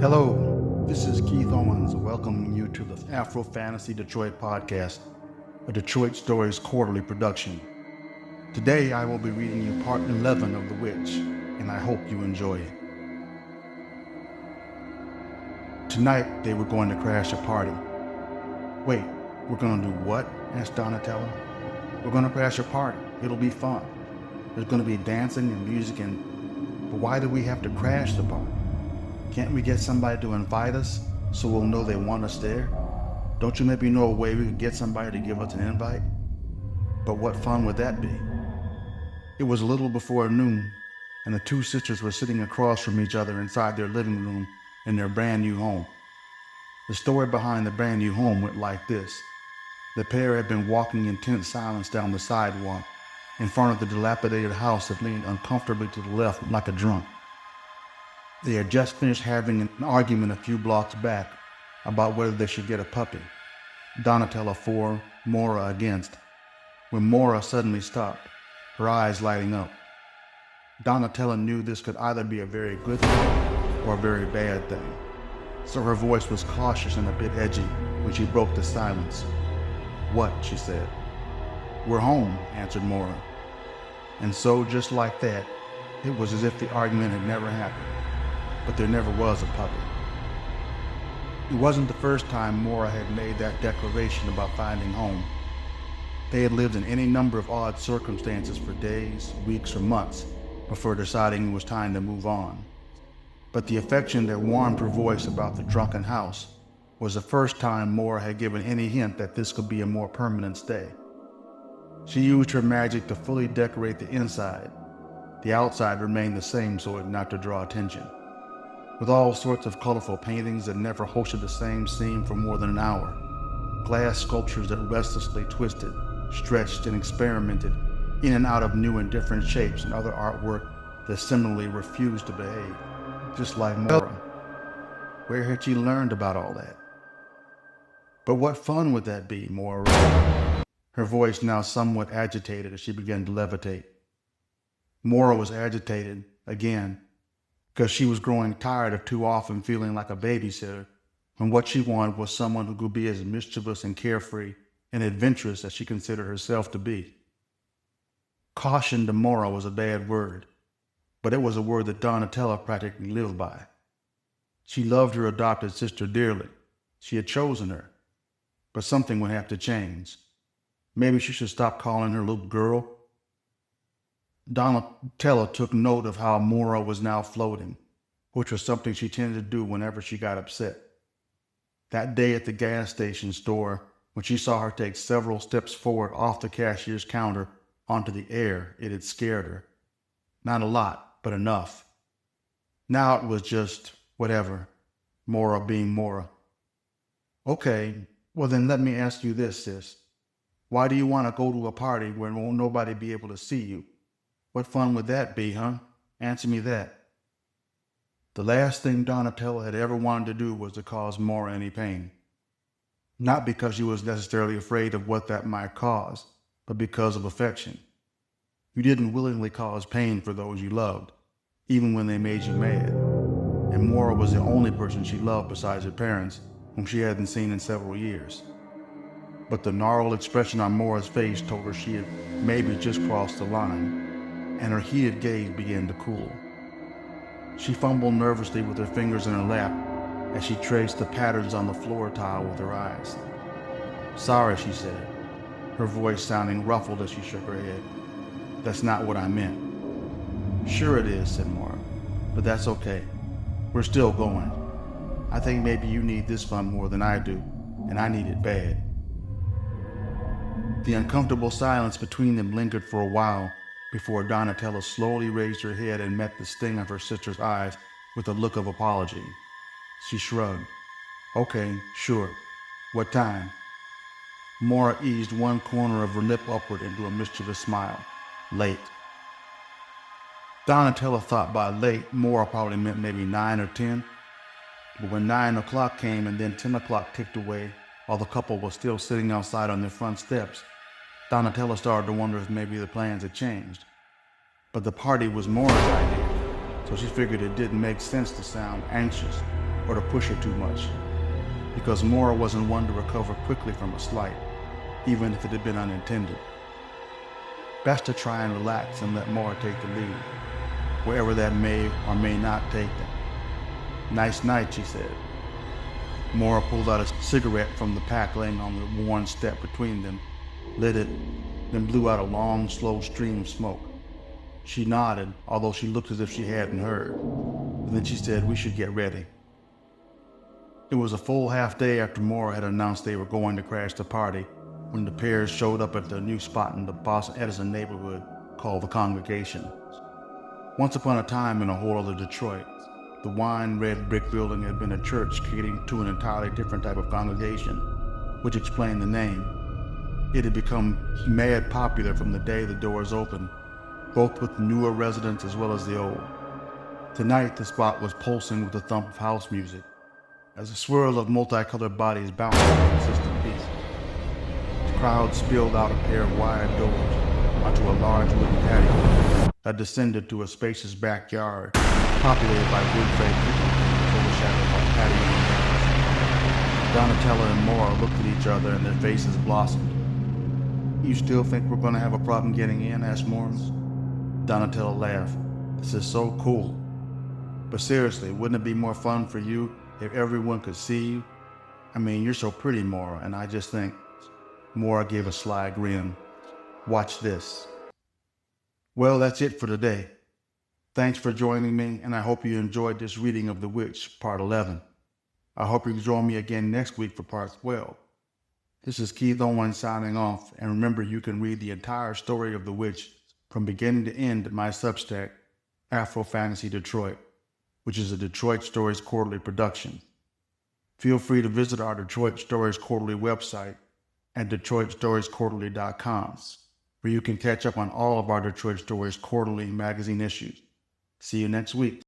Hello, this is Keith Owens welcoming you to the Afro Fantasy Detroit podcast, a Detroit Stories quarterly production. Today I will be reading you part 11 of The Witch, and I hope you enjoy it. Tonight they were going to crash a party. Wait, we're going to do what? Asked Donatella. We're going to crash a party. It'll be fun. There's going to be dancing and music but why do we have to crash the party? Can't we get somebody to invite us so we'll know they want us there? Don't you maybe know a way we could get somebody to give us an invite? But what fun would that be? It was a little before noon, and the two sisters were sitting across from each other inside their living room in their brand new home. The story behind the brand new home went like this. The pair had been walking in tense silence down the sidewalk in front of the dilapidated house that leaned uncomfortably to the left like a drunk. They had just finished having an argument a few blocks back about whether they should get a puppy. Donatella for, Maura against, when Maura suddenly stopped, her eyes lighting up. Donatella knew this could either be a very good thing or a very bad thing, so her voice was cautious and a bit edgy when she broke the silence. "What?" she said. "We're home," answered Maura. And so, just like that, it was as if the argument had never happened. But there never was a puppy. It wasn't the first time Maura had made that declaration about finding home. They had lived in any number of odd circumstances for days, weeks, or months before deciding it was time to move on. But the affection that warmed her voice about the drunken house was the first time Maura had given any hint that this could be a more permanent stay. She used her magic to fully decorate the inside. The outside remained the same so as not to draw attention, with all sorts of colorful paintings that never hosted the same scene for more than an hour, glass sculptures that restlessly twisted, stretched, and experimented in and out of new and different shapes, and other artwork that similarly refused to behave, just like Maura. Where had she learned about all that? But what fun would that be, Maura read, her voice now somewhat agitated as she began to levitate. Maura was agitated, again, because she was growing tired of too often feeling like a babysitter, when what she wanted was someone who could be as mischievous and carefree and adventurous as she considered herself to be. Caution to Maura was a bad word, but it was a word that Donatella practically lived by. She loved her adopted sister dearly. She had chosen her. But something would have to change. Maybe she should stop calling her little girl. Donatella took note of how Maura was now floating, which was something she tended to do whenever she got upset. That day at the gas station store, when she saw her take several steps forward off the cashier's counter onto the air, it had scared her. Not a lot, but enough. Now it was just whatever, Maura being Maura. "Okay, well then let me ask you this, sis. Why do you want to go to a party where won't nobody be able to see you? What fun would that be, huh? Answer me that." The last thing Donatella had ever wanted to do was to cause Maura any pain. Not because she was necessarily afraid of what that might cause, but because of affection. You didn't willingly cause pain for those you loved, even when they made you mad. And Maura was the only person she loved besides her parents, whom she hadn't seen in several years. But the gnarled expression on Maura's face told her she had maybe just crossed the line, and her heated gaze began to cool. She fumbled nervously with her fingers in her lap as she traced the patterns on the floor tile with her eyes. "Sorry," she said, her voice sounding ruffled as she shook her head. "That's not what I meant." "Sure it is," said Maura, "but that's okay. We're still going. I think maybe you need this fun more than I do, and I need it bad." The uncomfortable silence between them lingered for a while before Donatella slowly raised her head and met the sting of her sister's eyes with a look of apology. She shrugged. "Okay, sure. What time?" Maura eased one corner of her lip upward into a mischievous smile. "Late." Donatella thought by late, Maura probably meant maybe 9 or 10. But when 9 o'clock came and then 10 o'clock ticked away, while the couple was still sitting outside on their front steps, Donatella started to wonder if maybe the plans had changed. But the party was Maura's idea, so she figured it didn't make sense to sound anxious or to push her too much, because Maura wasn't one to recover quickly from a slight, even if it had been unintended. Best to try and relax and let Maura take the lead, wherever that may or may not take them. "Nice night," she said. Maura pulled out a cigarette from the pack laying on the worn step between them, lit it, then blew out a long, slow stream of smoke. She nodded, although she looked as if she hadn't heard. And then she said, "We should get ready." It was a full half day after Maura had announced they were going to crash the party when the pair showed up at their new spot in the Boston Edison neighborhood called the Congregation. Once upon a time in a whole other Detroit, the wine-red brick building had been a church catering to an entirely different type of congregation, which explained the name. It had become mad popular from the day the doors opened, both with the newer residents as well as the old. Tonight, the spot was pulsing with the thump of house music, as a swirl of multicolored bodies bounced on the consistent beat. The crowd spilled out a pair of wide doors onto a large wooden patio that descended to a spacious backyard populated by wood-frame pickles overshadowed by patio windows. Donatella and Maura looked at each other and their faces blossomed. "You still think we're going to have a problem getting in?" asked Maura. Donatella laughed. "This is so cool. But seriously, wouldn't it be more fun for you if everyone could see you? I mean, you're so pretty, Maura, and I just think..." Maura gave a sly grin. "Watch this." Well, that's it for today. Thanks for joining me, and I hope you enjoyed this reading of The Witch, Part 11. I hope you join me again next week for Part 12. This is Keith Owens signing off, and remember you can read the entire story of The Witch from beginning to end at my Substack, Afro Fantasy Detroit, which is a Detroit Stories Quarterly production. Feel free to visit our Detroit Stories Quarterly website at DetroitStoriesQuarterly.com, where you can catch up on all of our Detroit Stories Quarterly magazine issues. See you next week.